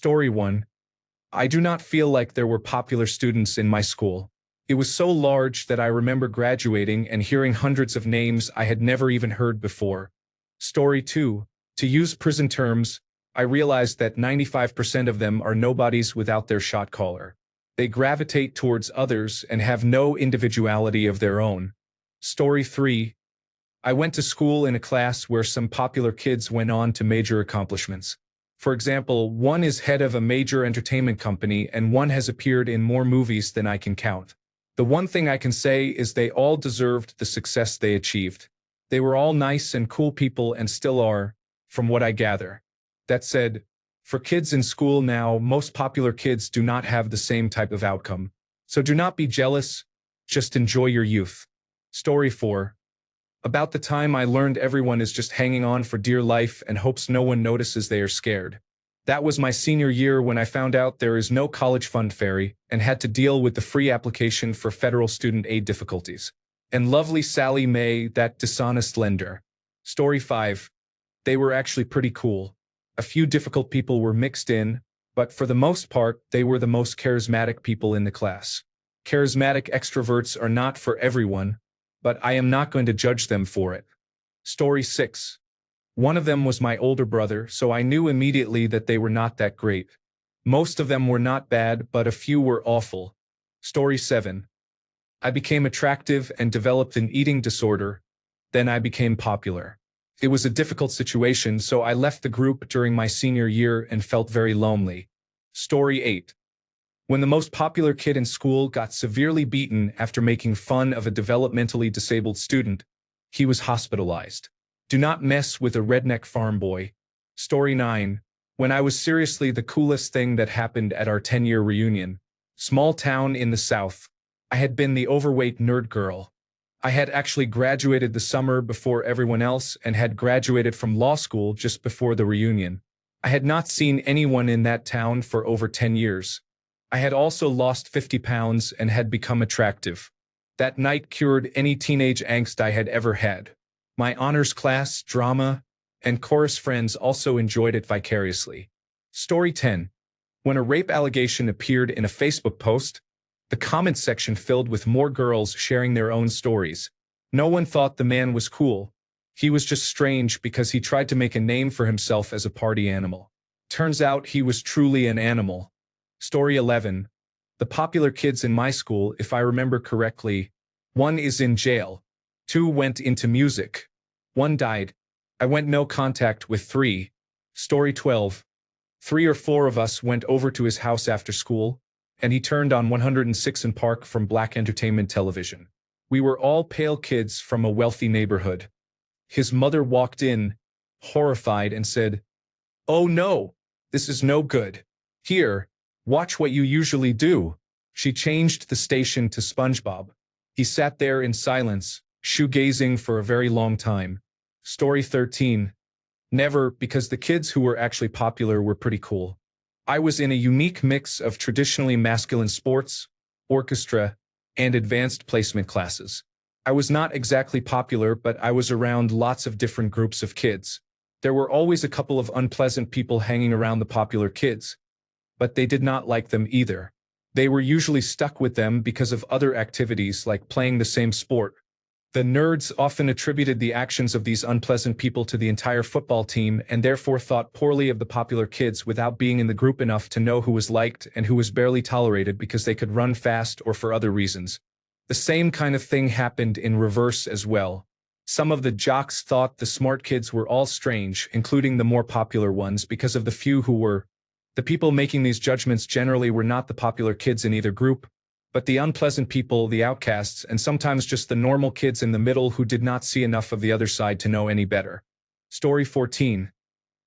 Story 1. I do not feel like there were popular students in my school. It was so large that I remember graduating and hearing hundreds of names I had never even heard before. Story 2. To use prison terms, I realized that 95% of them are nobodies without their shot caller. They gravitate towards others and have no individuality of their own. Story 3. I went to school in a class where some popular kids went on to major accomplishments. For example, one is head of a major entertainment company and one has appeared in more movies than I can count. The one thing I can say is they all deserved the success they achieved. They were all nice and cool people and still are, from what I gather. That said, for kids in school now, most popular kids do not have the same type of outcome. So do not be jealous, just enjoy your youth. Story 4. About the time I learned everyone is just hanging on for dear life and hopes no one notices they are scared. That was my senior year when I found out there is no college fund fairy and had to deal with the free application for federal student aid difficulties. And lovely Sally Mae, that dishonest lender. Story 5. They were actually pretty cool. A few difficult people were mixed in, but for the most part, they were the most charismatic people in the class. Charismatic extroverts are not for everyone, but I am not going to judge them for it. Story 6. One of them was my older brother, so I knew immediately that they were not that great. Most of them were not bad, but a few were awful. Story 7. I became attractive and developed an eating disorder. Then I became popular. It was a difficult situation, so I left the group during my senior year and felt very lonely. Story 8. When the most popular kid in school got severely beaten after making fun of a developmentally disabled student, he was hospitalized. Do not mess with a redneck farm boy. Story 9. When I was seriously the coolest thing that happened at our 10-year reunion. Small town in the South. I had been the overweight nerd girl. I had actually graduated the summer before everyone else and had graduated from law school just before the reunion. I had not seen anyone in that town for over 10 years. I had also lost 50 pounds and had become attractive. That night cured any teenage angst I had ever had. My honors class, drama, and chorus friends also enjoyed it vicariously. Story 10. When a rape allegation appeared in a Facebook post, the comment section filled with more girls sharing their own stories. No one thought the man was cool. He was just strange because he tried to make a name for himself as a party animal. Turns out he was truly an animal. Story 11. The popular kids in my school, if I remember correctly, 1 is in jail, 2 went into music, 1 died. I went no contact with 3. Story 12. 3 or 4 of us went over to his house after school, and he turned on 106 and Park from Black Entertainment Television. We were all pale kids from a wealthy neighborhood. His mother walked in, horrified, and said, "Oh no, this is no good. Here, watch what you usually do." She changed the station to SpongeBob. He sat there in silence, shoegazing for a very long time. Story 13. Never, because the kids who were actually popular were pretty cool. I was in a unique mix of traditionally masculine sports, orchestra, and advanced placement classes. I was not exactly popular, but I was around lots of different groups of kids. There were always a couple of unpleasant people hanging around the popular kids, but they did not like them either. They were usually stuck with them because of other activities like playing the same sport. The nerds often attributed the actions of these unpleasant people to the entire football team and therefore thought poorly of the popular kids without being in the group enough to know who was liked and who was barely tolerated because they could run fast or for other reasons. The same kind of thing happened in reverse as well. Some of the jocks thought the smart kids were all strange, including the more popular ones, because of the few who were. The people making these judgments generally were not the popular kids in either group, but the unpleasant people, the outcasts, and sometimes just the normal kids in the middle who did not see enough of the other side to know any better. Story 14.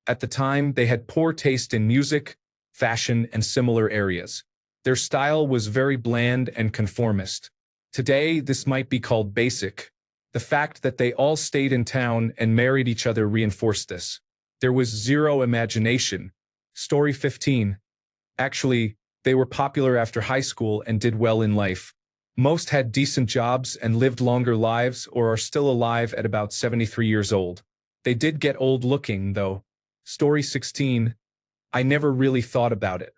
At the time, they had poor taste in music, fashion, and similar areas. Their style was very bland and conformist. Today, this might be called basic. The fact that they all stayed in town and married each other reinforced this. There was zero imagination. Story 15. Actually, they were popular after high school and did well in life. Most had decent jobs and lived longer lives or are still alive at about 73 years old. They did get old looking, though. Story 16. I never really thought about it.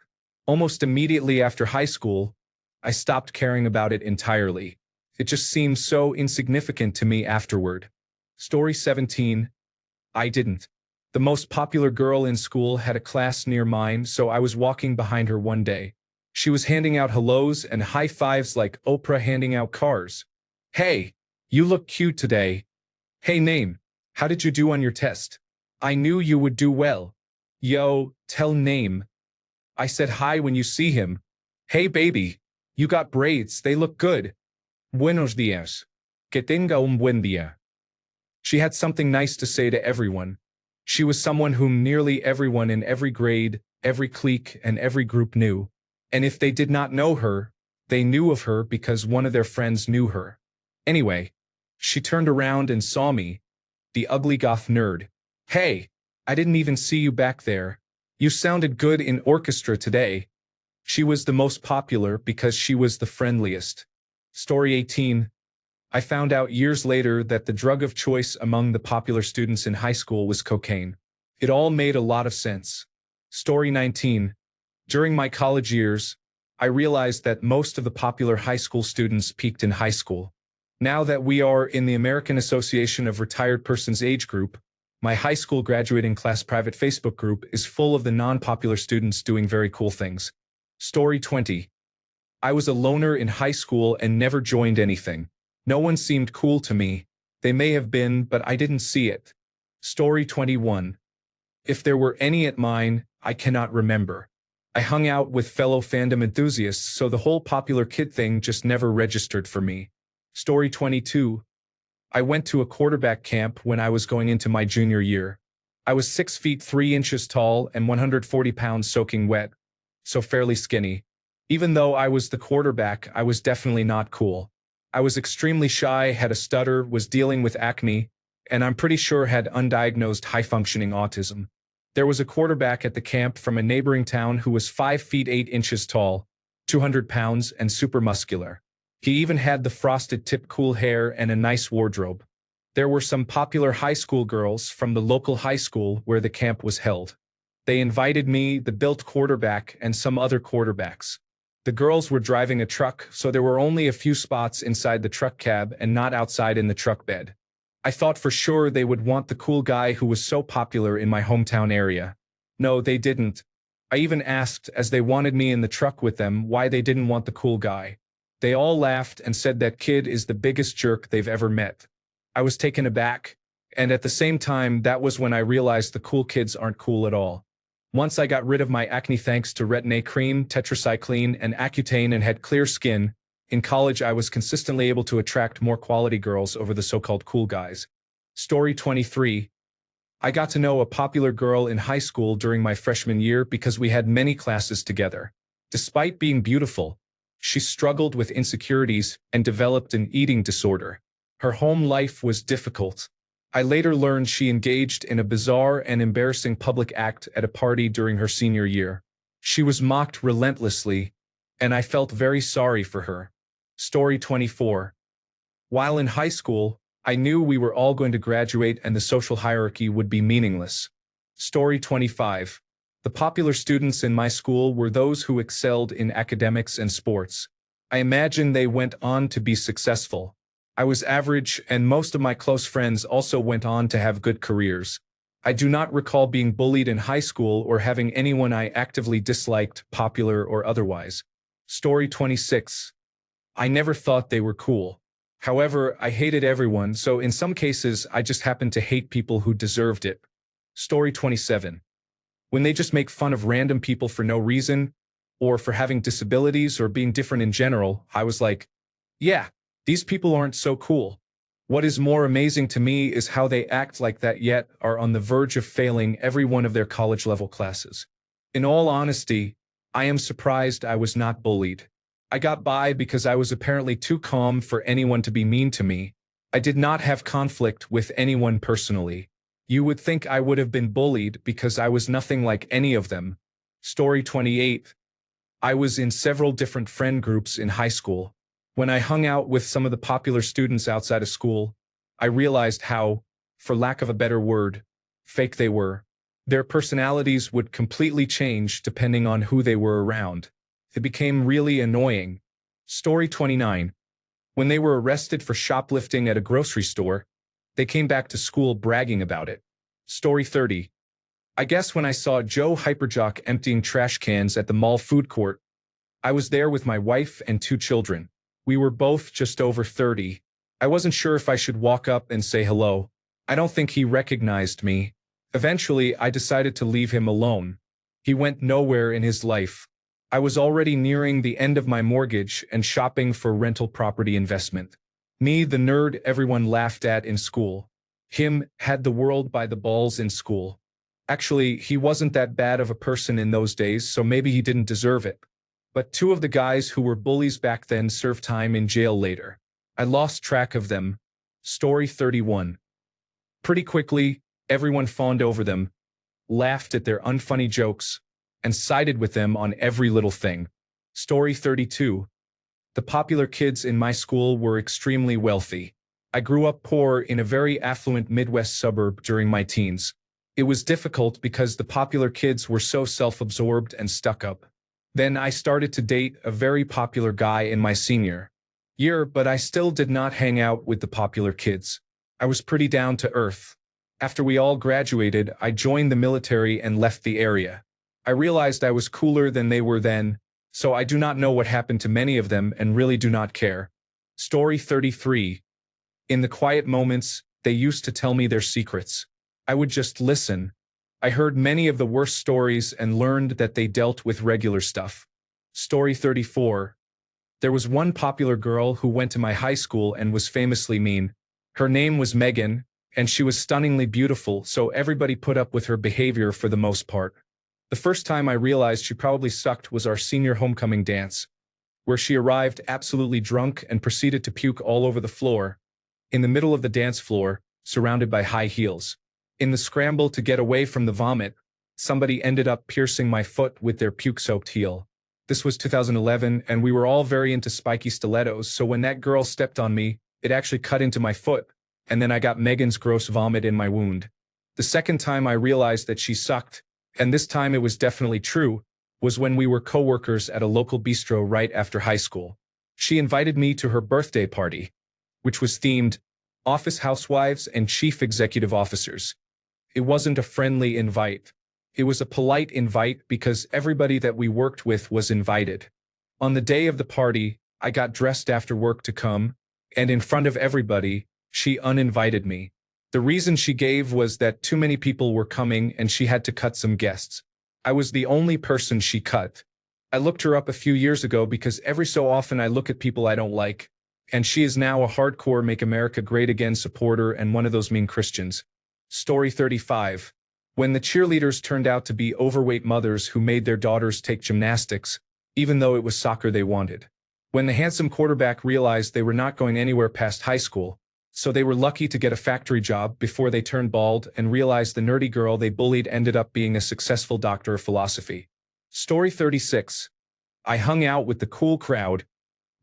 Almost immediately after high school, I stopped caring about it entirely. It just seemed so insignificant to me afterward. Story 17. I didn't. The most popular girl in school had a class near mine, so I was walking behind her one day. She was handing out hellos and high fives like Oprah handing out cars. Hey, you look cute today. Hey name, how did you do on your test? I knew you would do well. Yo, tell name. I said hi when you see him. Hey baby, you got braids, they look good. Buenos dias. Que tenga un buen día. She had something nice to say to everyone. She was someone whom nearly everyone in every grade, every clique, and every group knew. And if they did not know her, they knew of her because one of their friends knew her. Anyway, she turned around and saw me, the ugly goth nerd. Hey, I didn't even see you back there. You sounded good in orchestra today. She was the most popular because she was the friendliest. Story 18. I found out years later that the drug of choice among the popular students in high school was cocaine. It all made a lot of sense. Story 19. During my college years, I realized that most of the popular high school students peaked in high school. Now that we are in the American Association of Retired Persons age group, my high school graduating class private Facebook group is full of the non-popular students doing very cool things. Story 20. I was a loner in high school and never joined anything. No one seemed cool to me. They may have been, but I didn't see it. Story 21. If there were any at mine, I cannot remember. I hung out with fellow fandom enthusiasts, so the whole popular kid thing just never registered for me. Story 22. I went to a quarterback camp when I was going into my junior year. I was 6 feet 3 inches tall and 140 pounds soaking wet, so fairly skinny. Even though I was the quarterback, I was definitely not cool. I was extremely shy, had a stutter, was dealing with acne, and I'm pretty sure had undiagnosed high-functioning autism. There was a quarterback at the camp from a neighboring town who was 5 feet 8 inches tall, 200 pounds, and super muscular. He even had the frosted tip cool hair and a nice wardrobe. There were some popular high school girls from the local high school where the camp was held. They invited me, the built quarterback, and some other quarterbacks. The girls were driving a truck, so there were only a few spots inside the truck cab and not outside in the truck bed. I thought for sure they would want the cool guy who was so popular in my hometown area. No, they didn't. I even asked, as they wanted me in the truck with them, why they didn't want the cool guy. They all laughed and said that kid is the biggest jerk they've ever met. I was taken aback, and at the same time, that was when I realized the cool kids aren't cool at all. Once I got rid of my acne thanks to retin-A cream, tetracycline, and Accutane and had clear skin, in college I was consistently able to attract more quality girls over the so-called cool guys. Story 23. I got to know a popular girl in high school during my freshman year because we had many classes together. Despite being beautiful, she struggled with insecurities and developed an eating disorder. Her home life was difficult. I later learned she engaged in a bizarre and embarrassing public act at a party during her senior year. She was mocked relentlessly, and I felt very sorry for her. Story 24. While in high school, I knew we were all going to graduate and the social hierarchy would be meaningless. Story 25. The popular students in my school were those who excelled in academics and sports. I imagine they went on to be successful. I was average, and most of my close friends also went on to have good careers. I do not recall being bullied in high school or having anyone I actively disliked, popular or otherwise. Story 26. I never thought they were cool. However, I hated everyone, so in some cases I just happened to hate people who deserved it. Story 27. When they just make fun of random people for no reason, or for having disabilities or being different in general, I was like, yeah, these people aren't so cool. What is more amazing to me is how they act like that yet are on the verge of failing every one of their college-level classes. In all honesty, I am surprised I was not bullied. I got by because I was apparently too calm for anyone to be mean to me. I did not have conflict with anyone personally. You would think I would have been bullied because I was nothing like any of them. Story 28. I was in several different friend groups in high school. When I hung out with some of the popular students outside of school, I realized how, for lack of a better word, fake they were. Their personalities would completely change depending on who they were around. It became really annoying. Story 29. When they were arrested for shoplifting at a grocery store, they came back to school bragging about it. Story 30. I guess when I saw Joe Hyperjock emptying trash cans at the mall food court, I was there with my wife and 2 children. We were both just over 30. I wasn't sure if I should walk up and say hello. I don't think he recognized me. Eventually, I decided to leave him alone. He went nowhere in his life. I was already nearing the end of my mortgage and shopping for rental property investment. Me, the nerd everyone laughed at in school. Him had the world by the balls in school. Actually, he wasn't that bad of a person in those days, so maybe he didn't deserve it. But 2 of the guys who were bullies back then served time in jail later. I lost track of them. Story 31. Pretty quickly, everyone fawned over them, laughed at their unfunny jokes, and sided with them on every little thing. Story 32. The popular kids in my school were extremely wealthy. I grew up poor in a very affluent Midwest suburb during my teens. It was difficult because the popular kids were so self-absorbed and stuck up. Then I started to date a very popular guy in my senior year, but I still did not hang out with the popular kids. I was pretty down to earth. After we all graduated, I joined the military and left the area. I realized I was cooler than they were then, so I do not know what happened to many of them and really do not care. Story 33. In the quiet moments, they used to tell me their secrets. I would just listen. I heard many of the worst stories and learned that they dealt with regular stuff. Story 34. There was one popular girl who went to my high school and was famously mean. Her name was Megan, and she was stunningly beautiful, so everybody put up with her behavior for the most part. The first time I realized she probably sucked was our senior homecoming dance, where she arrived absolutely drunk and proceeded to puke all over the floor, in the middle of the dance floor, surrounded by high heels. In the scramble to get away from the vomit, somebody ended up piercing my foot with their puke-soaked heel. This was 2011, and we were all very into spiky stilettos, so when that girl stepped on me, it actually cut into my foot, and then I got Megan's gross vomit in my wound. The second time I realized that she sucked, and this time it was definitely true, was when we were co-workers at a local bistro right after high school. She invited me to her birthday party, which was themed Office Housewives and Chief Executive Officers. It wasn't a friendly invite. It was a polite invite because everybody that we worked with was invited. On the day of the party, I got dressed after work to come, and in front of everybody, she uninvited me. The reason she gave was that too many people were coming and she had to cut some guests. I was the only person she cut. I looked her up a few years ago because every so often I look at people I don't like, and she is now a hardcore Make America Great Again supporter and one of those mean Christians. Story 35. When the cheerleaders turned out to be overweight mothers who made their daughters take gymnastics, even though it was soccer they wanted. When the handsome quarterback realized they were not going anywhere past high school, so they were lucky to get a factory job before they turned bald and realized the nerdy girl they bullied ended up being a successful doctor of philosophy. Story 36. I hung out with the cool crowd,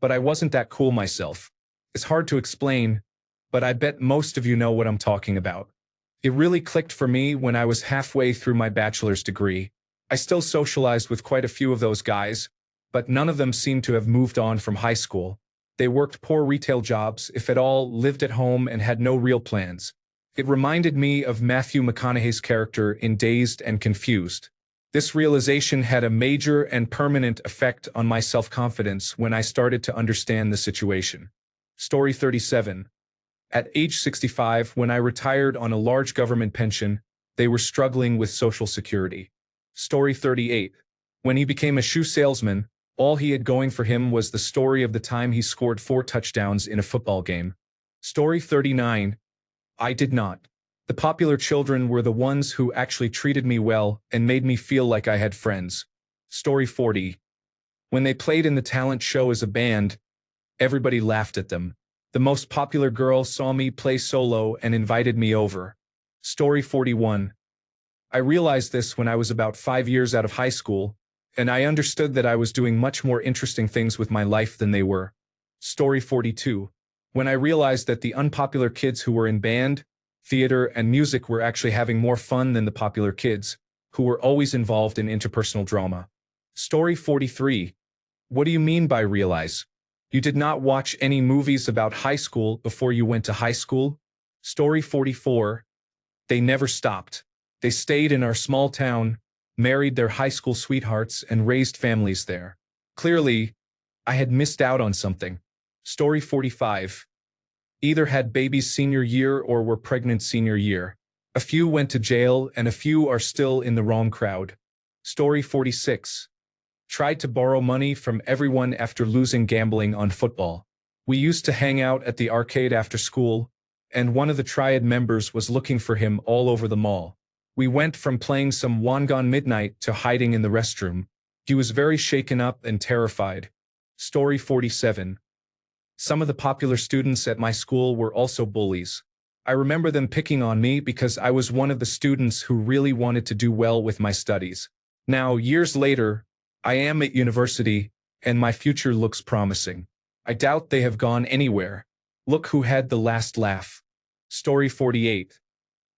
but I wasn't that cool myself. It's hard to explain, but I bet most of you know what I'm talking about. It really clicked for me when I was halfway through my bachelor's degree. I still socialized with quite a few of those guys, but none of them seemed to have moved on from high school. They worked poor retail jobs, if at all, lived at home, and had no real plans. It reminded me of Matthew McConaughey's character in Dazed and Confused. This realization had a major and permanent effect on my self-confidence when I started to understand the situation. Story 37. At age 65, when I retired on a large government pension, they were struggling with Social Security. Story 38. When he became a shoe salesman, all he had going for him was the story of the time he scored 4 touchdowns in a football game. Story 39. I did not. The popular children were the ones who actually treated me well and made me feel like I had friends. Story 40. When they played in the talent show as a band, everybody laughed at them. The most popular girl saw me play solo and invited me over. Story 41. I realized this when I was about 5 years out of high school, and I understood that I was doing much more interesting things with my life than they were. Story 42. When I realized that the unpopular kids who were in band theater, and music were actually having more fun than the popular kids, who were always involved in interpersonal drama. Story 43. What do you mean by realize? You did not watch any movies about high school before you went to high school? Story 44. They never stopped. They stayed in our small town, married their high school sweethearts, and raised families there. Clearly, I had missed out on something. Story 45. Either had babies senior year or were pregnant senior year. A few went to jail and a few are still in the wrong crowd. Story 46. Tried to borrow money from everyone after losing gambling on football. We used to hang out at the arcade after school, and one of the triad members was looking for him all over the mall. We went from playing some Wangan Midnight to hiding in the restroom. He was very shaken up and terrified. Story 47. Some of the popular students at my school were also bullies. I remember them picking on me because I was one of the students who really wanted to do well with my studies. Now, years later, I am at university, and my future looks promising. I doubt they have gone anywhere. Look who had the last laugh. Story 48.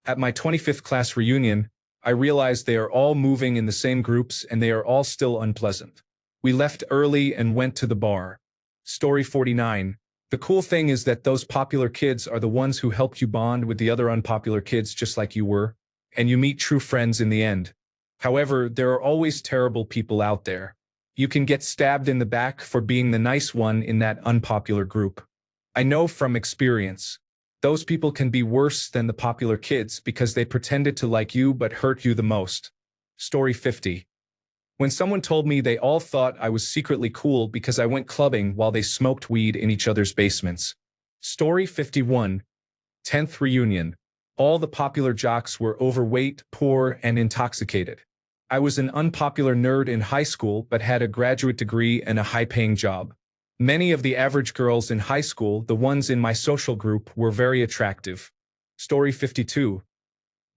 At my 25th class reunion, I realized they are all moving in the same groups and they are all still unpleasant. We left early and went to the bar. Story 49. The cool thing is that those popular kids are the ones who helped you bond with the other unpopular kids just like you were, and you meet true friends in the end. However, there are always terrible people out there. You can get stabbed in the back for being the nice one in that unpopular group. I know from experience. Those people can be worse than the popular kids because they pretended to like you but hurt you the most. Story 50. When someone told me they all thought I was secretly cool because I went clubbing while they smoked weed in each other's basements. Story 51. 10th reunion. All the popular jocks were overweight, poor, and intoxicated. I was an unpopular nerd in high school but had a graduate degree and a high-paying job. Many of the average girls in high school, the ones in my social group, were very attractive. Story 52.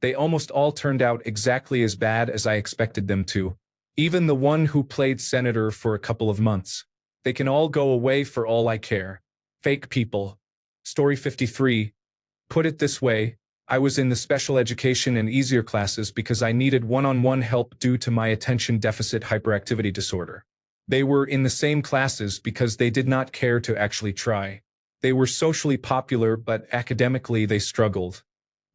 They almost all turned out exactly as bad as I expected them to. Even the one who played senator for a couple of months. They can all go away for all I care. Fake people. Story 53. Put it this way, I was in the special education and easier classes because I needed one-on-one help due to my attention deficit hyperactivity disorder. They were in the same classes because they did not care to actually try. They were socially popular but academically they struggled.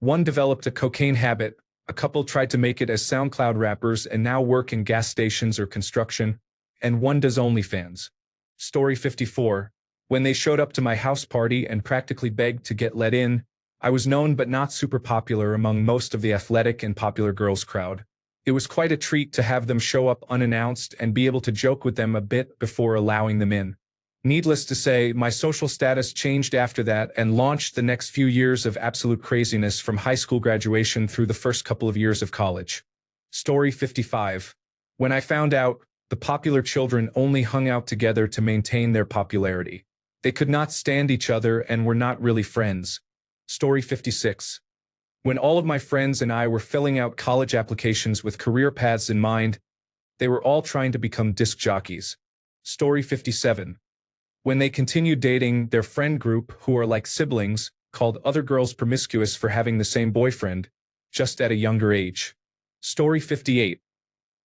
One developed a cocaine habit, a couple tried to make it as SoundCloud rappers and now work in gas stations or construction, and one does OnlyFans. Story 54. When they showed up to my house party and practically begged to get let in, I was known but not super popular among most of the athletic and popular girls crowd. It was quite a treat to have them show up unannounced and be able to joke with them a bit before allowing them in. Needless to say, my social status changed after that and launched the next few years of absolute craziness from high school graduation through the first couple of years of college. Story 55. When I found out, the popular children only hung out together to maintain their popularity. They could not stand each other and were not really friends. Story 56. When all of my friends and I were filling out college applications with career paths in mind, they were all trying to become disc jockeys. Story 57. When they continued dating, their friend group, who are like siblings, called other girls promiscuous for having the same boyfriend, just at a younger age. Story 58.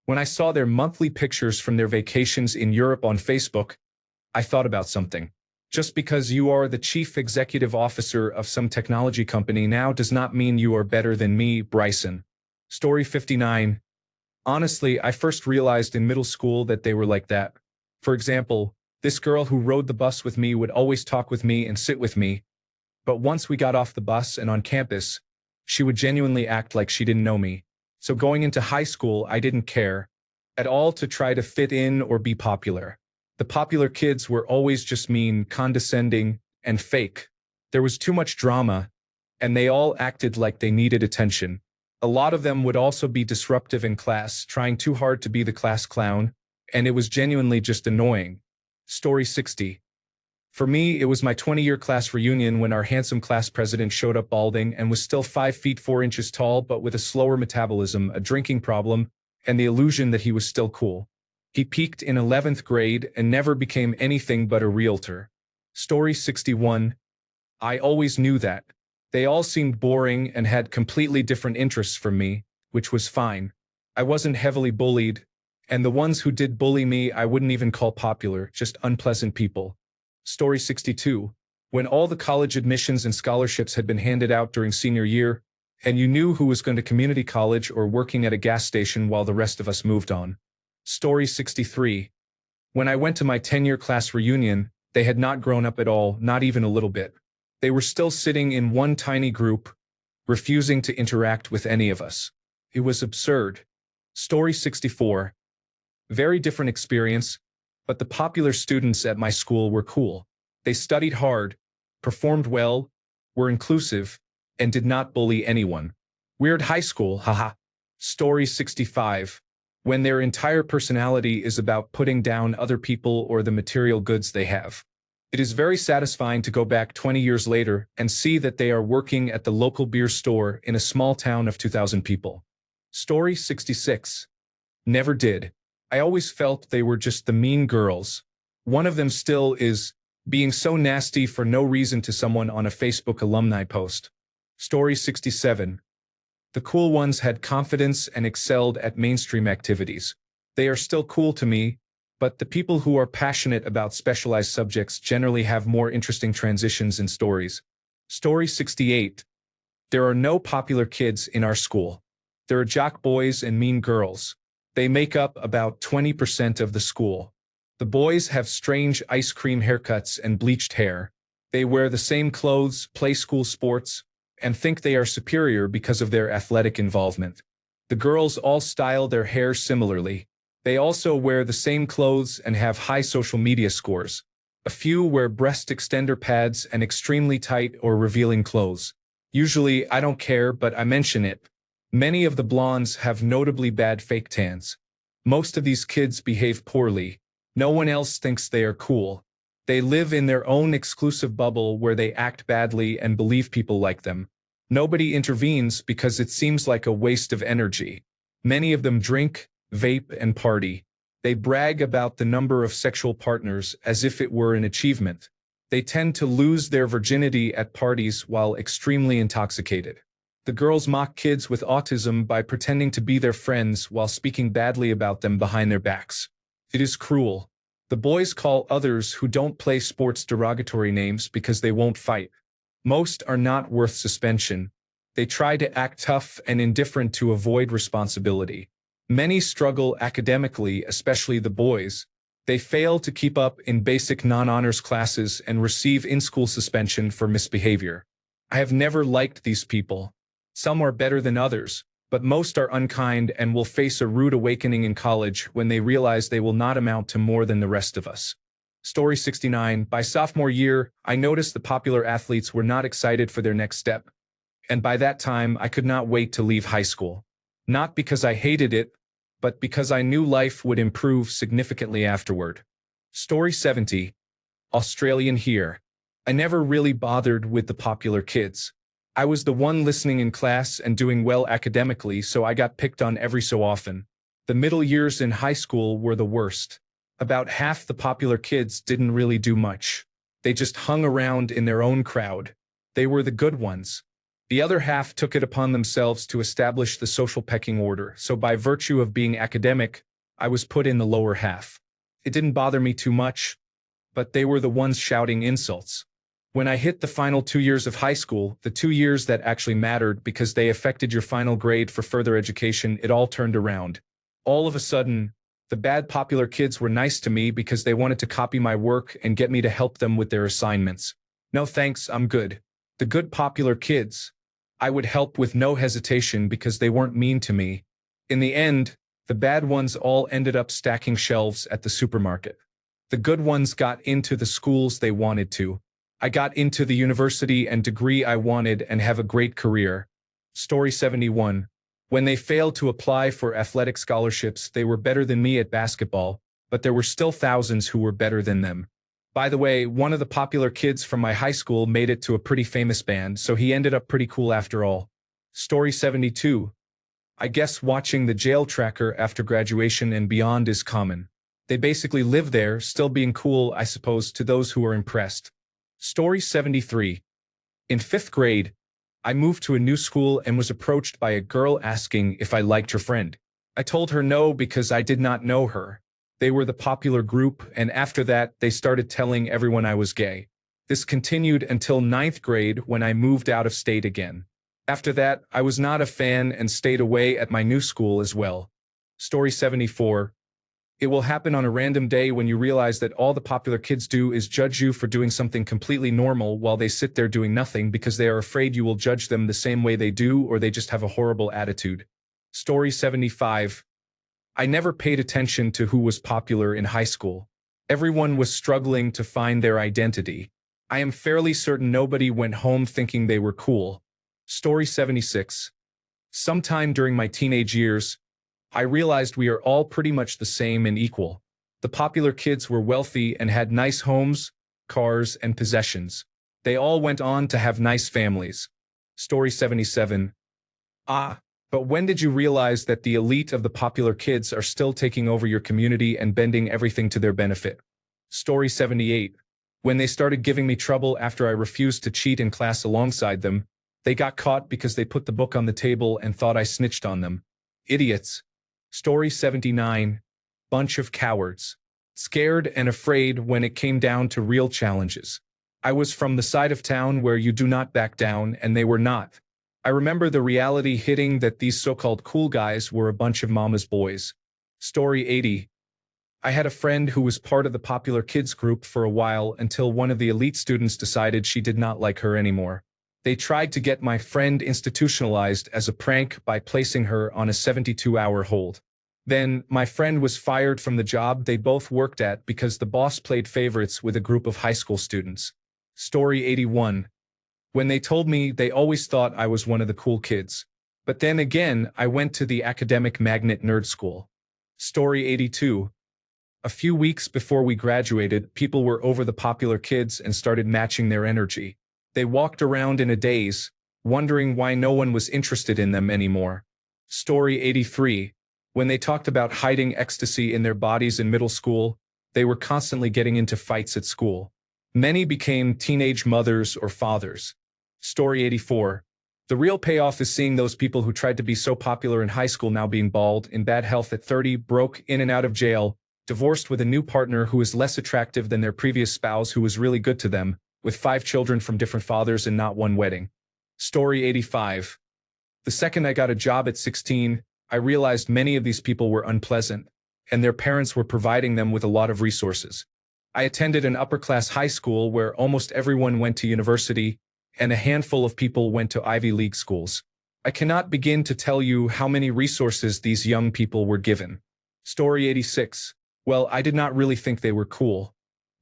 When I saw their monthly pictures from their vacations in Europe on Facebook, I thought about something. Just because you are the chief executive officer of some technology company now does not mean you are better than me, Bryson. Story 59. Honestly, I first realized in middle school that they were like that. For example, this girl who rode the bus with me would always talk with me and sit with me, but once we got off the bus and on campus, she would genuinely act like she didn't know me. So going into high school, I didn't care at all to try to fit in or be popular. The popular kids were always just mean, condescending, and fake. There was too much drama, and they all acted like they needed attention. A lot of them would also be disruptive in class, trying too hard to be the class clown, and it was genuinely just annoying. Story 60. For me, it was my 20-year class reunion when our handsome class president showed up balding and was still 5 feet 4 inches tall but with a slower metabolism, a drinking problem, and the illusion that he was still cool. He peaked in 11th grade and never became anything but a realtor. Story 61. I always knew that. They all seemed boring and had completely different interests from me, which was fine. I wasn't heavily bullied, and the ones who did bully me I wouldn't even call popular, just unpleasant people. Story 62. When all the college admissions and scholarships had been handed out during senior year, and you knew who was going to community college or working at a gas station while the rest of us moved on. Story 63. When I went to my 10-year class reunion, they had not grown up at all, not even a little bit. They were still sitting in one tiny group, refusing to interact with any of us. It was absurd. Story 64. Very different experience, but the popular students at my school were cool. They studied hard, performed well, were inclusive, and did not bully anyone. Weird high school, haha. Story 65. When their entire personality is about putting down other people or the material goods they have. It is very satisfying to go back 20 years later and see that they are working at the local beer store in a small town of 2,000 people. Story 66. Never did. I always felt they were just the mean girls. One of them still is, being so nasty for no reason to someone on a Facebook alumni post. Story 67. The cool ones had confidence and excelled at mainstream activities. They are still cool to me, but the people who are passionate about specialized subjects generally have more interesting transitions in stories. Story 68. There are no popular kids in our school. There are jock boys and mean girls. They make up about 20% of the school. The boys have strange ice cream haircuts and bleached hair. They wear the same clothes, play school sports, and think they are superior because of their athletic involvement. The girls all style their hair similarly. They also wear the same clothes and have high social media scores. A few wear breast extender pads and extremely tight or revealing clothes. Usually, I don't care, but I mention it. Many of the blondes have notably bad fake tans. Most of these kids behave poorly. No one else thinks they are cool. They live in their own exclusive bubble where they act badly and believe people like them. Nobody intervenes because it seems like a waste of energy. Many of them drink, vape, and party. They brag about the number of sexual partners as if it were an achievement. They tend to lose their virginity at parties while extremely intoxicated. The girls mock kids with autism by pretending to be their friends while speaking badly about them behind their backs. It is cruel. The boys call others who don't play sports derogatory names because they won't fight. Most are not worth suspension. They try to act tough and indifferent to avoid responsibility. Many struggle academically, especially the boys. They fail to keep up in basic non-honors classes and receive in-school suspension for misbehavior. I have never liked these people. Some are better than others, but most are unkind and will face a rude awakening in college when they realize they will not amount to more than the rest of us. Story 69. By sophomore year, I noticed the popular athletes were not excited for their next step. And by that time, I could not wait to leave high school. Not because I hated it, but because I knew life would improve significantly afterward. Story 70. Australian here. I never really bothered with the popular kids. I was the one listening in class and doing well academically, so I got picked on every so often. The middle years in high school were the worst. About half the popular kids didn't really do much. They just hung around in their own crowd. They were the good ones. The other half took it upon themselves to establish the social pecking order, so by virtue of being academic, I was put in the lower half. It didn't bother me too much, but they were the ones shouting insults. When I hit the final 2 years of high school, the 2 years that actually mattered because they affected your final grade for further education, it all turned around. All of a sudden, the bad popular kids were nice to me because they wanted to copy my work and get me to help them with their assignments. No thanks, I'm good. The good popular kids, I would help with no hesitation because they weren't mean to me. In the end, the bad ones all ended up stacking shelves at the supermarket. The good ones got into the schools they wanted to. I got into the university and degree I wanted and have a great career. Story 71. When they failed to apply for athletic scholarships, they were better than me at basketball, but there were still thousands who were better than them. By the way, one of the popular kids from my high school made it to a pretty famous band, so he ended up pretty cool after all. Story 72. I guess watching the jail tracker after graduation and beyond is common. They basically live there, still being cool, I suppose, to those who are impressed. Story 73. In 5th grade, I moved to a new school and was approached by a girl asking if I liked her friend. I told her no because I did not know her. They were the popular group, and after that, they started telling everyone I was gay. This continued until ninth grade when I moved out of state again. After that, I was not a fan and stayed away at my new school as well. Story 74. It will happen on a random day when you realize that all the popular kids do is judge you for doing something completely normal while they sit there doing nothing because they are afraid you will judge them the same way they do or they just have a horrible attitude. Story 75. I never paid attention to who was popular in high school. Everyone was struggling to find their identity. I am fairly certain nobody went home thinking they were cool. Story 76. Sometime during my teenage years, I realized we are all pretty much the same and equal. The popular kids were wealthy and had nice homes, cars, and possessions. They all went on to have nice families. Story 77. But when did you realize that the elite of the popular kids are still taking over your community and bending everything to their benefit? Story 78. When they started giving me trouble after I refused to cheat in class alongside them, they got caught because they put the book on the table and thought I snitched on them. Idiots. Story 79. Bunch of cowards. Scared and afraid when it came down to real challenges. I was from the side of town where you do not back down, and they were not. I remember the reality hitting that these so-called cool guys were a bunch of mama's boys. Story 80. I had a friend who was part of the popular kids group for a while until one of the elite students decided she did not like her anymore. They tried to get my friend institutionalized as a prank by placing her on a 72-hour hold. Then, my friend was fired from the job they both worked at because the boss played favorites with a group of high school students. Story 81. When they told me, they always thought I was one of the cool kids. But then again, I went to the academic magnet nerd school. Story 82. A few weeks before we graduated, people were over the popular kids and started matching their energy. They walked around in a daze, wondering why no one was interested in them anymore. Story 83. When they talked about hiding ecstasy in their bodies in middle school, they were constantly getting into fights at school. Many became teenage mothers or fathers. Story 84. The real payoff is seeing those people who tried to be so popular in high school now being bald, in bad health at 30, broke, in and out of jail, divorced with a new partner who is less attractive than their previous spouse who was really good to them, with 5 children from different fathers and not one wedding. Story 85. The second I got a job at 16, I realized many of these people were unpleasant, and their parents were providing them with a lot of resources. I attended an upper-class high school where almost everyone went to university, and a handful of people went to Ivy League schools. I cannot begin to tell you how many resources these young people were given. Story 86. Well, I did not really think they were cool.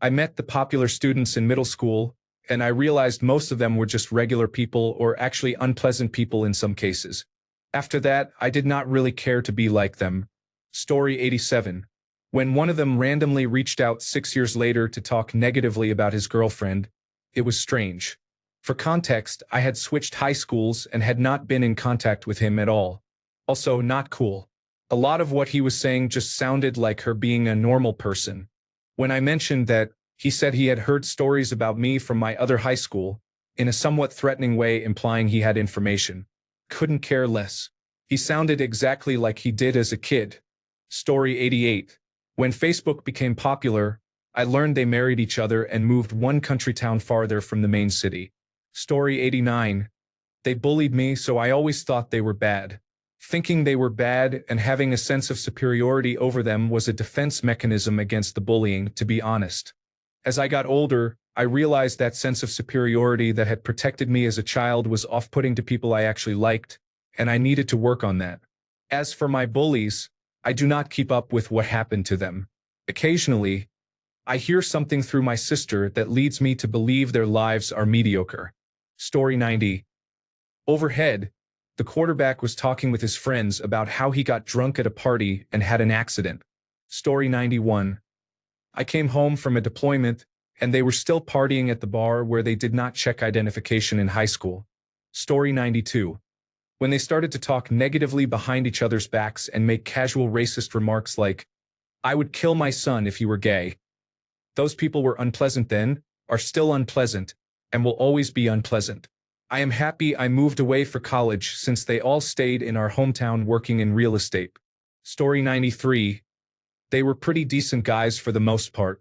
I met the popular students in middle school, and I realized most of them were just regular people or actually unpleasant people in some cases. After that, I did not really care to be like them. Story 87. When one of them randomly reached out 6 years later to talk negatively about his girlfriend, it was strange. For context, I had switched high schools and had not been in contact with him at all. Also, not cool. A lot of what he was saying just sounded like her being a normal person. When I mentioned that, he said he had heard stories about me from my other high school, in a somewhat threatening way implying he had information. Couldn't care less. He sounded exactly like he did as a kid. Story 88. When Facebook became popular, I learned they married each other and moved one country town farther from the main city. Story 89. They bullied me, so I always thought they were bad. Thinking they were bad and having a sense of superiority over them was a defense mechanism against the bullying, to be honest. As I got older, I realized that sense of superiority that had protected me as a child was off-putting to people I actually liked, and I needed to work on that. As for my bullies, I do not keep up with what happened to them. Occasionally, I hear something through my sister that leads me to believe their lives are mediocre. Story 90. Overhead, the quarterback was talking with his friends about how he got drunk at a party and had an accident. Story 91. I came home from a deployment, and they were still partying at the bar where they did not check identification in high school. Story 92. When they started to talk negatively behind each other's backs and make casual racist remarks like, "I would kill my son if you were gay." Those people were unpleasant then, are still unpleasant, and will always be unpleasant. I am happy I moved away for college since they all stayed in our hometown working in real estate. Story 93. They were pretty decent guys for the most part.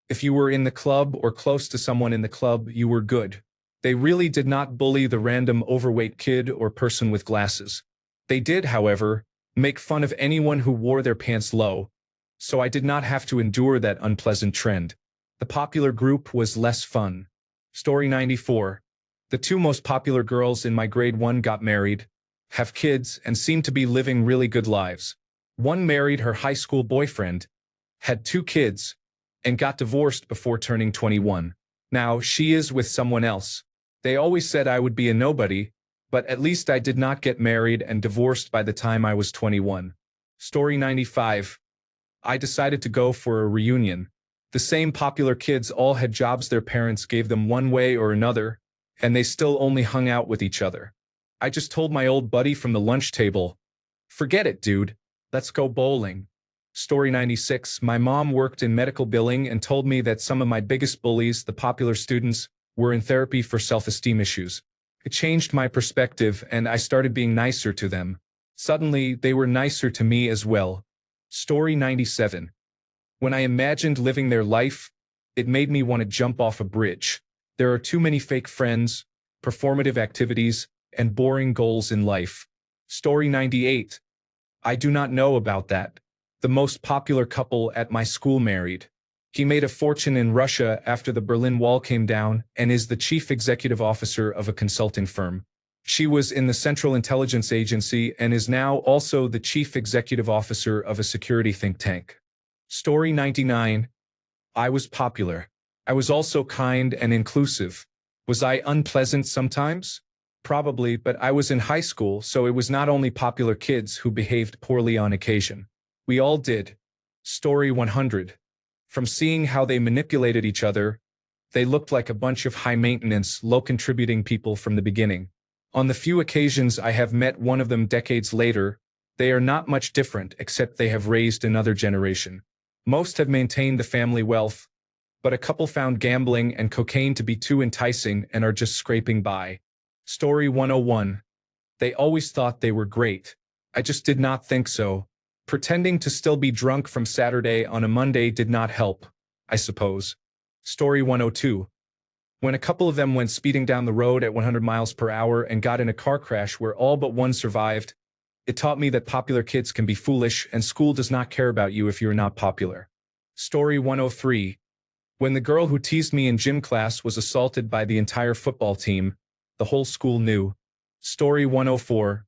If you were in the club or close to someone in the club, you were good. They really did not bully the random overweight kid or person with glasses. They did, however, make fun of anyone who wore their pants low, so I did not have to endure that unpleasant trend. The popular group was less fun. Story 94. The two most popular girls in my grade 1 got married, have kids, and seem to be living really good lives. One married her high school boyfriend, had 2 kids, and got divorced before turning 21. Now she is with someone else. They always said I would be a nobody, but at least I did not get married and divorced by the time I was 21. Story 95. I decided to go for a reunion. The same popular kids all had jobs their parents gave them one way or another, and they still only hung out with each other. I just told my old buddy from the lunch table, "Forget it, dude. Let's go bowling." Story 96. My mom worked in medical billing and told me that some of my biggest bullies, the popular students, were in therapy for self-esteem issues. It changed my perspective and I started being nicer to them. Suddenly, they were nicer to me as well. Story 97. When I imagined living their life, it made me want to jump off a bridge. There are too many fake friends, performative activities, and boring goals in life. Story 98. I do not know about that. The most popular couple at my school married. He made a fortune in Russia after the Berlin Wall came down and is the chief executive officer of a consulting firm. She was in the Central Intelligence Agency and is now also the chief executive officer of a security think tank. Story 99. I was popular. I was also kind and inclusive. Was I unpleasant sometimes? Probably, but I was in high school, so it was not only popular kids who behaved poorly on occasion. We all did. Story 100. From seeing how they manipulated each other, they looked like a bunch of high-maintenance, low-contributing people from the beginning. On the few occasions I have met one of them decades later, they are not much different except they have raised another generation. Most have maintained the family wealth, but a couple found gambling and cocaine to be too enticing and are just scraping by. Story 101. They always thought they were great. I just did not think so. Pretending to still be drunk from Saturday on a Monday did not help, I suppose. Story 102. When a couple of them went speeding down the road at 100 miles per hour and got in a car crash where all but one survived, it taught me that popular kids can be foolish and school does not care about you if you're not popular. Story 103. When the girl who teased me in gym class was assaulted by the entire football team, the whole school knew. Story 104.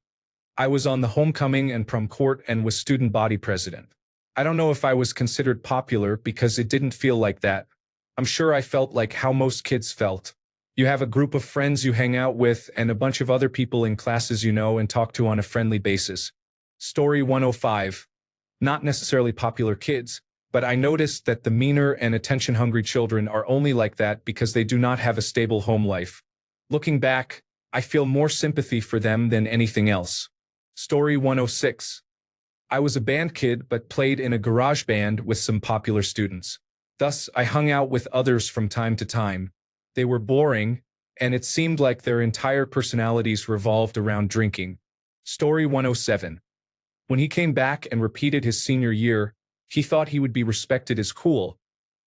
I was on the homecoming and prom court and was student body president. I don't know if I was considered popular because it didn't feel like that. I'm sure I felt like how most kids felt. You have a group of friends you hang out with and a bunch of other people in classes you know and talk to on a friendly basis. Story 105. Not necessarily popular kids, but I noticed that the meaner and attention-hungry children are only like that because they do not have a stable home life. Looking back, I feel more sympathy for them than anything else. Story 106. I was a band kid but played in a garage band with some popular students. Thus, I hung out with others from time to time. They were boring, and it seemed like their entire personalities revolved around drinking. Story 107. When he came back and repeated his senior year, he thought he would be respected as cool,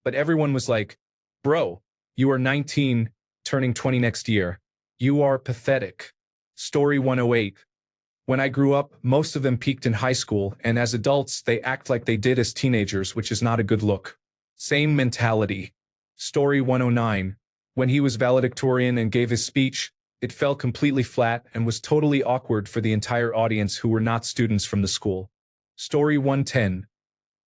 but everyone was like, "Bro, you are 19, turning 20 next year. You are pathetic." Story 108. When I grew up, most of them peaked in high school, and as adults, they act like they did as teenagers, which is not a good look. Same mentality. Story 109. When he was valedictorian and gave his speech, it fell completely flat and was totally awkward for the entire audience who were not students from the school. Story 110.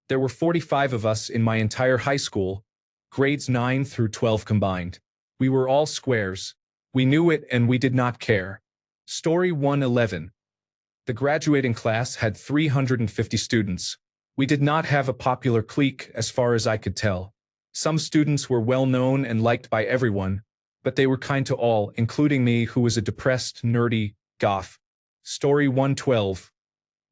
There were 45 of us in my entire high school, grades 9 through 12 combined. We were all squares. We knew it and we did not care. Story 111. The graduating class had 350 students. We did not have a popular clique as far as I could tell. Some students were well known and liked by everyone, but they were kind to all, including me, who was a depressed, nerdy goth. Story 112.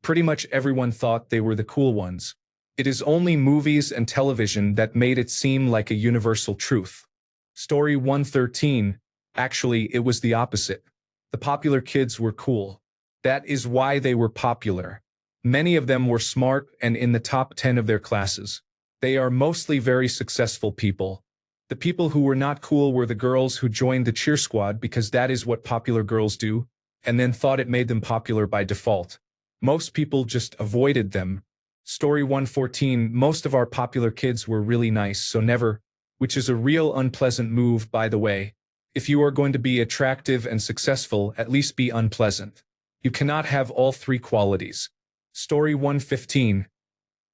Pretty much everyone thought they were the cool ones. It is only movies and television that made it seem like a universal truth. Story 113. Actually, it was the opposite. The popular kids were cool. That is why they were popular. Many of them were smart and in the top 10 of their classes. They are mostly very successful people. The people who were not cool were the girls who joined the cheer squad because that is what popular girls do, and then thought it made them popular by default. Most people just avoided them. Story 114, most of our popular kids were really nice, so never, which is a real unpleasant move, by the way. If you are going to be attractive and successful, at least be unpleasant. You cannot have all three qualities. Story 115.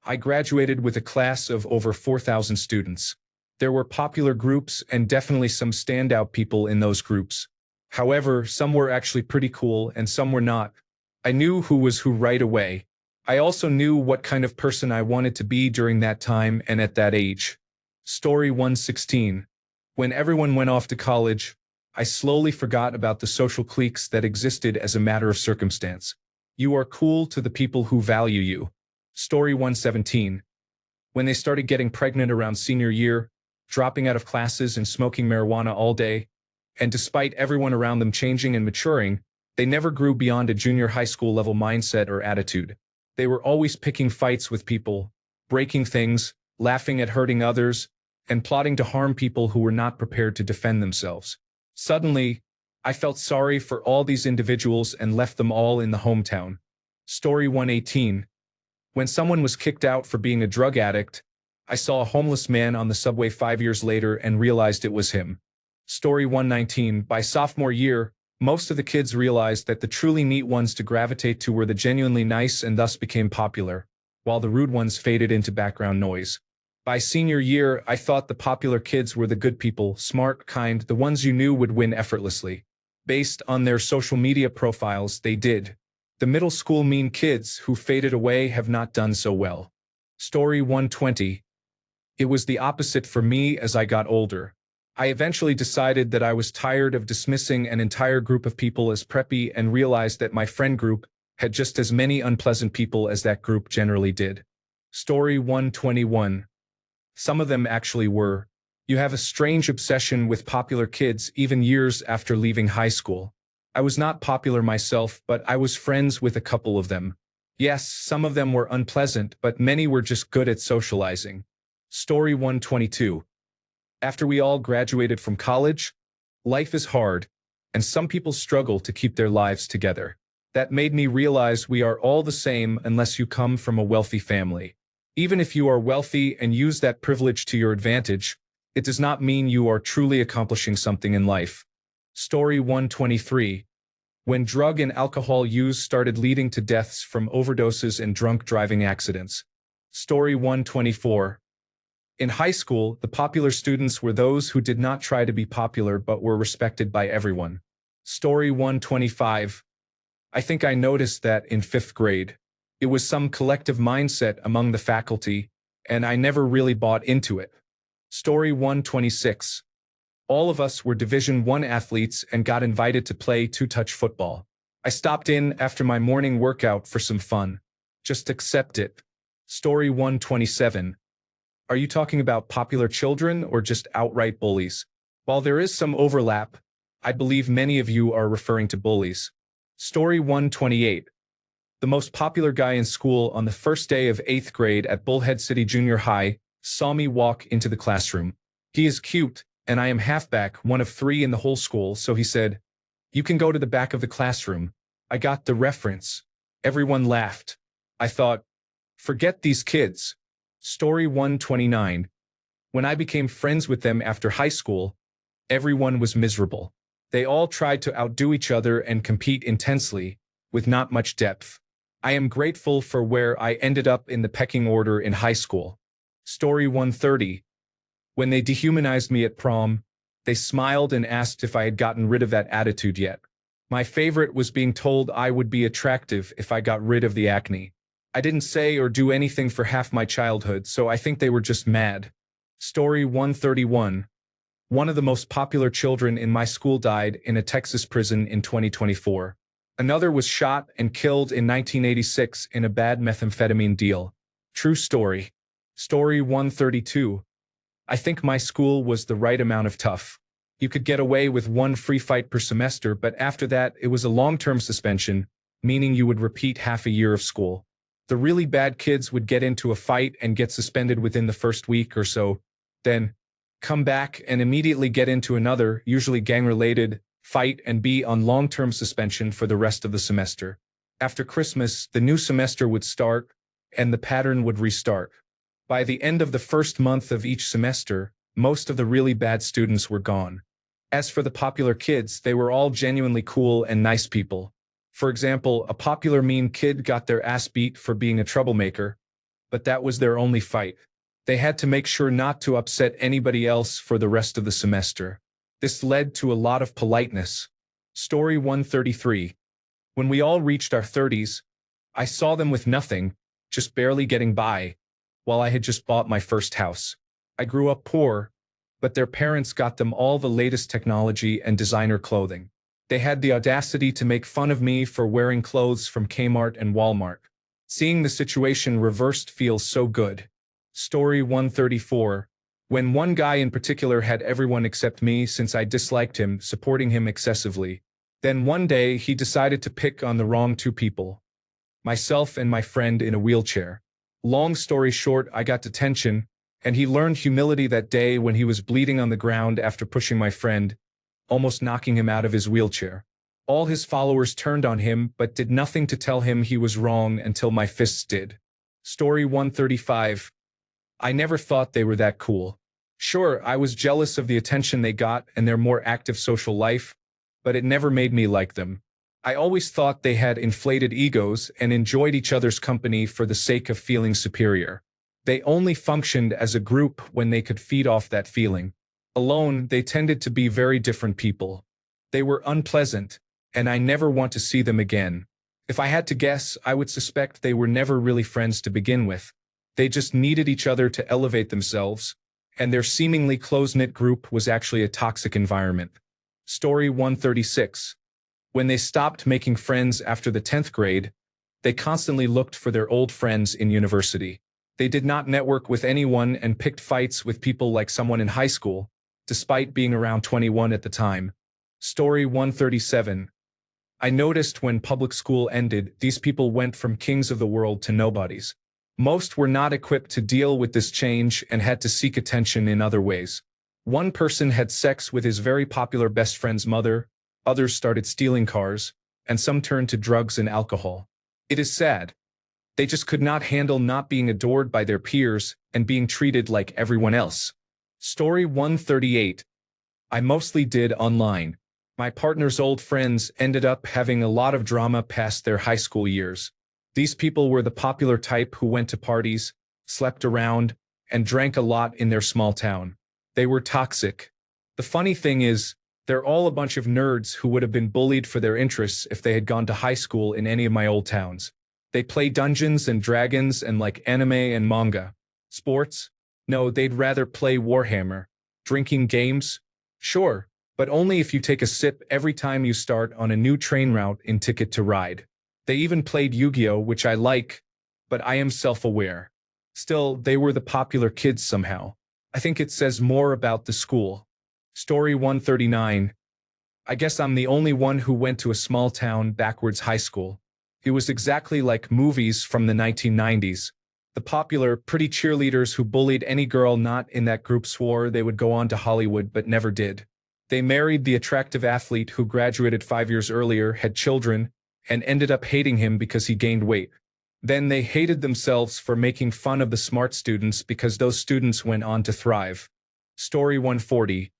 I graduated with a class of over 4,000 students. There were popular groups and definitely some standout people in those groups. However, some were actually pretty cool and some were not. I knew who was who right away. I also knew what kind of person I wanted to be during that time and at that age. Story 116. When everyone went off to college, I slowly forgot about the social cliques that existed as a matter of circumstance. You are cool to the people who value you. Story 117. When they started getting pregnant around senior year, dropping out of classes and smoking marijuana all day, and despite everyone around them changing and maturing, they never grew beyond a junior high school level mindset or attitude. They were always picking fights with people, breaking things, laughing at hurting others, and plotting to harm people who were not prepared to defend themselves. Suddenly, I felt sorry for all these individuals and left them all in the hometown. Story 118. When someone was kicked out for being a drug addict, I saw a homeless man on the subway 5 years later and realized it was him. Story 119. By sophomore year, most of the kids realized that the truly neat ones to gravitate to were the genuinely nice and thus became popular, while the rude ones faded into background noise. By senior year, I thought the popular kids were the good people, smart, kind, the ones you knew would win effortlessly. Based on their social media profiles, they did. The middle school mean kids who faded away have not done so well. Story 120. It was the opposite for me as I got older. I eventually decided that I was tired of dismissing an entire group of people as preppy and realized that my friend group had just as many unpleasant people as that group generally did. Story 121. Some of them actually were. You have a strange obsession with popular kids even years after leaving high school. I was not popular myself, but I was friends with a couple of them. Yes, some of them were unpleasant, but many were just good at socializing. Story 122. After we all graduated from college, life is hard, and some people struggle to keep their lives together. That made me realize we are all the same unless you come from a wealthy family. Even if you are wealthy and use that privilege to your advantage, it does not mean you are truly accomplishing something in life. Story 123. When drug and alcohol use started leading to deaths from overdoses and drunk driving accidents. Story 124. In high school, the popular students were those who did not try to be popular but were respected by everyone. Story 125. I think I noticed that in 5th grade. It was some collective mindset among the faculty, and I never really bought into it. Story 126. All of us were Division I athletes and got invited to play two-touch football. I stopped in after my morning workout for some fun. Just accept it. Story 127. Are you talking about popular children or just outright bullies? While there is some overlap, I believe many of you are referring to bullies. Story 128. The most popular guy in school on the first day of 8th grade at Bullhead City Junior High saw me walk into the classroom. He is cute, and I am halfback, one of 3 in the whole school, so he said, "You can go to the back of the classroom." I got the reference. Everyone laughed. I thought, forget these kids. Story 129. When I became friends with them after high school, everyone was miserable. They all tried to outdo each other and compete intensely, with not much depth. I am grateful for where I ended up in the pecking order in high school. Story 130. When they dehumanized me at prom, they smiled and asked if I had gotten rid of that attitude yet. My favorite was being told I would be attractive if I got rid of the acne. I didn't say or do anything for half my childhood, so I think they were just mad. Story 131. One of the most popular children in my school died in a Texas prison in 2024. Another was shot and killed in 1986 in a bad methamphetamine deal. True story. Story 132. I think my school was the right amount of tough. You could get away with one free fight per semester, but after that, it was a long-term suspension, meaning you would repeat half a year of school. The really bad kids would get into a fight and get suspended within the first week or so, then come back and immediately get into another, usually gang-related, fight and be on long-term suspension for the rest of the semester. After Christmas, the new semester would start, and the pattern would restart. By the end of the first month of each semester, most of the really bad students were gone. As for the popular kids, they were all genuinely cool and nice people. For example, a popular mean kid got their ass beat for being a troublemaker, but that was their only fight. They had to make sure not to upset anybody else for the rest of the semester. This led to a lot of politeness. Story 133. When we all reached our 30s, I saw them with nothing, just barely getting by, while I had just bought my first house. I grew up poor, but their parents got them all the latest technology and designer clothing. They had the audacity to make fun of me for wearing clothes from Kmart and Walmart. Seeing the situation reversed feels so good. Story 134. When one guy in particular had everyone except me since I disliked him, supporting him excessively. Then one day he decided to pick on the wrong two people. Myself and my friend in a wheelchair. Long story short, I got detention, and he learned humility that day when he was bleeding on the ground after pushing my friend, almost knocking him out of his wheelchair. All his followers turned on him but did nothing to tell him he was wrong until my fists did. Story 135. I never thought they were that cool. Sure, I was jealous of the attention they got and their more active social life, but it never made me like them. I always thought they had inflated egos and enjoyed each other's company for the sake of feeling superior. They only functioned as a group when they could feed off that feeling. Alone, they tended to be very different people. They were unpleasant, and I never want to see them again. If I had to guess, I would suspect they were never really friends to begin with. They just needed each other to elevate themselves, and their seemingly close-knit group was actually a toxic environment. Story 136. When they stopped making friends after the 10th grade, they constantly looked for their old friends in university. They did not network with anyone and picked fights with people like someone in high school, despite being around 21 at the time. Story 137. I noticed when public school ended, these people went from kings of the world to nobodies. Most were not equipped to deal with this change and had to seek attention in other ways. One person had sex with his very popular best friend's mother, others started stealing cars, and some turned to drugs and alcohol. It is sad. They just could not handle not being adored by their peers and being treated like everyone else. Story 138. I mostly did online. My partner's old friends ended up having a lot of drama past their high school years. These people were the popular type who went to parties, slept around, and drank a lot in their small town. They were toxic. The funny thing is, they're all a bunch of nerds who would have been bullied for their interests if they had gone to high school in any of my old towns. They play Dungeons and Dragons and like anime and manga. Sports? No, they'd rather play Warhammer. Drinking games? Sure, but only if you take a sip every time you start on a new train route in Ticket to Ride. They even played Yu-Gi-Oh, which I like, but I am self-aware. Still, they were the popular kids somehow. I think it says more about the school. Story 139. I guess I'm the only one who went to a small town backwards high school. It was exactly like movies from the 1990s. The popular, pretty cheerleaders who bullied any girl not in that group swore they would go on to Hollywood but never did. They married the attractive athlete who graduated 5 years earlier, had children, and ended up hating him because he gained weight. Then they hated themselves for making fun of the smart students because those students went on to thrive. Story 140.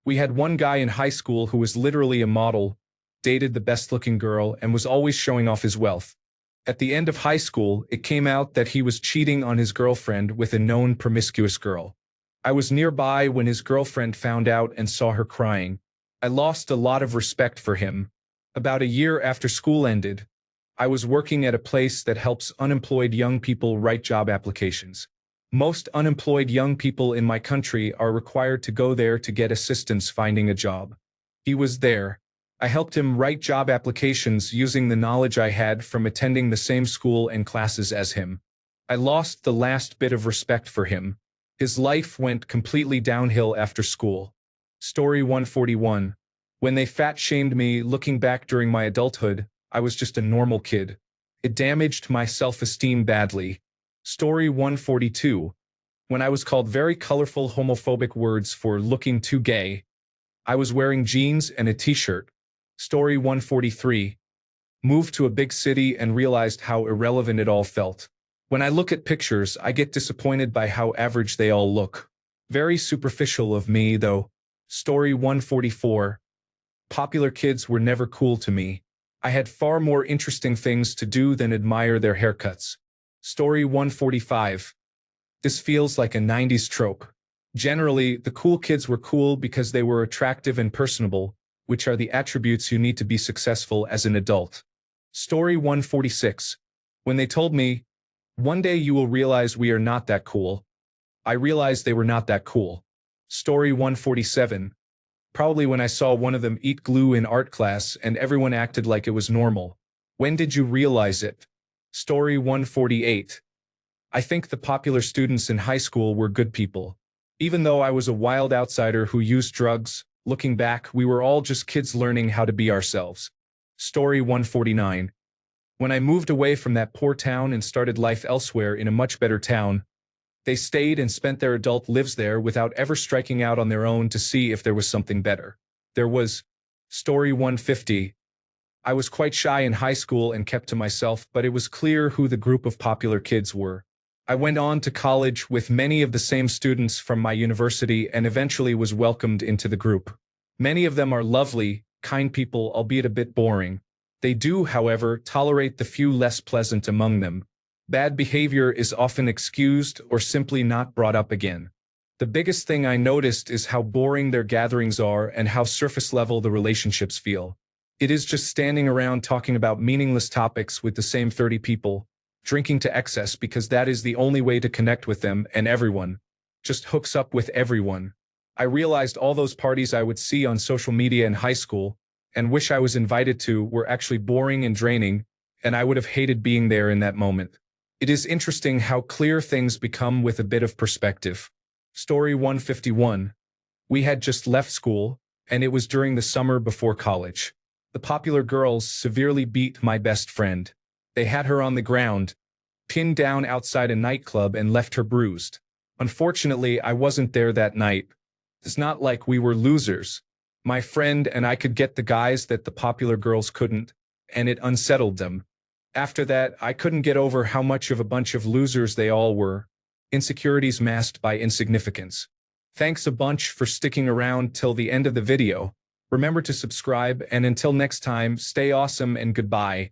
We had one guy in high school who was literally a model, dated the best-looking girl, and was always showing off his wealth. At the end of high school, it came out that he was cheating on his girlfriend with a known promiscuous girl. I was nearby when his girlfriend found out and saw her crying. I lost a lot of respect for him. About a year after school ended, I was working at a place that helps unemployed young people write job applications. Most unemployed young people in my country are required to go there to get assistance finding a job. He was there. I helped him write job applications using the knowledge I had from attending the same school and classes as him. I lost the last bit of respect for him. His life went completely downhill after school. Story 141. When they fat shamed me, looking back during my adulthood, I was just a normal kid. It damaged my self-esteem badly. Story 142. When I was called very colorful homophobic words for looking too gay, I was wearing jeans and a t-shirt. Story 143. Moved to a big city and realized how irrelevant it all felt. When I look at pictures, I get disappointed by how average they all look. Very superficial of me, though. Story 144. Popular kids were never cool to me. I had far more interesting things to do than admire their haircuts. Story 145. This feels like a 90s trope. Generally, the cool kids were cool because they were attractive and personable, which are the attributes you need to be successful as an adult. Story 146. When they told me, "One day you will realize we are not that cool," I realized they were not that cool. Story 147. Probably when I saw one of them eat glue in art class and everyone acted like it was normal. When did you realize it? Story 148. I think the popular students in high school were good people. Even though I was a wild outsider who used drugs, looking back, we were all just kids learning how to be ourselves. Story 149. When I moved away from that poor town and started life elsewhere in a much better town, they stayed and spent their adult lives there without ever striking out on their own to see if there was something better. There was. Story 150. I was quite shy in high school and kept to myself, but it was clear who the group of popular kids were. I went on to college with many of the same students from my university and eventually was welcomed into the group. Many of them are lovely, kind people, albeit a bit boring. They do, however, tolerate the few less pleasant among them. Bad behavior is often excused or simply not brought up again. The biggest thing I noticed is how boring their gatherings are and how surface level the relationships feel. It is just standing around talking about meaningless topics with the same 30 people, drinking to excess because that is the only way to connect with them, and everyone just hooks up with everyone. I realized all those parties I would see on social media in high school and wish I was invited to were actually boring and draining, and I would have hated being there in that moment. It is interesting how clear things become with a bit of perspective. Story 151. We had just left school, and it was during the summer before college. The popular girls severely beat my best friend. They had her on the ground, pinned down outside a nightclub, and left her bruised. Unfortunately, I wasn't there that night. It's not like we were losers. My friend and I could get the guys that the popular girls couldn't, and it unsettled them. After that, I couldn't get over how much of a bunch of losers they all were. Insecurities masked by insignificance. Thanks a bunch for sticking around till the end of the video. Remember to subscribe, and until next time, stay awesome and goodbye.